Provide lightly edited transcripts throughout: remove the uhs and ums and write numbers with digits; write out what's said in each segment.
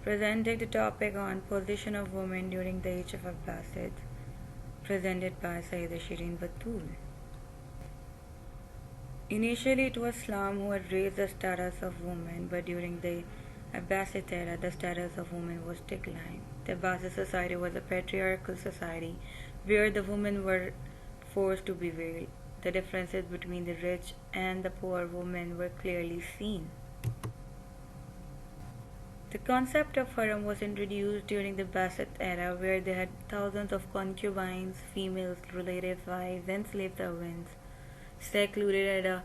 presenting the topic on position of women during the age of Abbasids, presented by Sayyida Shireen Batul. Initially, it was Islam who had raised the status of women, but during the Abbasid era, the status of women was declined. The Abbasid society was a patriarchal society where the women were forced to be veiled. The differences between the rich and the poor women were clearly seen. The concept of harem was introduced during the Abbasid era, where they had thousands of concubines, females, relative wives, and slave servants, secluded at a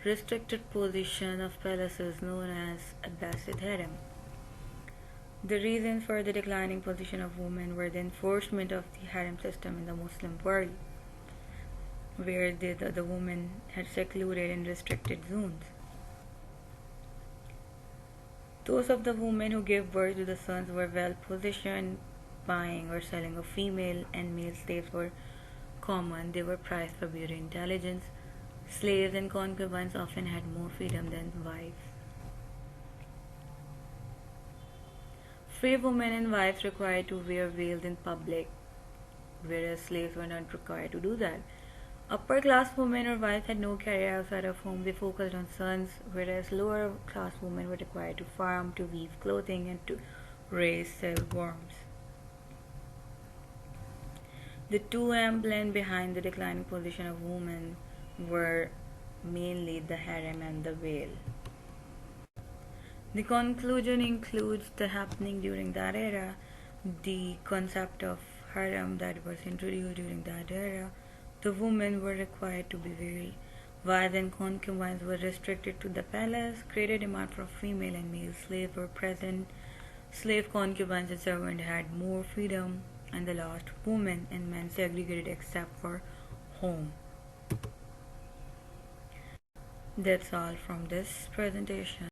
restricted position of palaces known as Abbasid harem. The reasons for the declining position of women were the enforcement of the harem system in the Muslim world, where the women had secluded in restricted zones. Those of the women who gave birth to the sons were well positioned. Buying or selling of female and male slaves were common. They were prized for beauty and intelligence. Slaves and concubines often had more freedom than wives. Free women and wives required to wear veils in public, whereas slaves were not required to do that. Upper class women or wives had no career outside of home. They focused on sons, whereas lower class women were required to farm, to weave clothing, and to raise silkworms. The two emblem behind the declining position of women were mainly the harem and the veil. The conclusion includes the happening during that era, the concept of harem that was introduced during that era. The women were required to be veiled. Wives and concubines were restricted to the palace. Greater demand for female and male slaves were present. Slave concubines and servants had more freedom, and the last women and men segregated except for home. That's all from this presentation.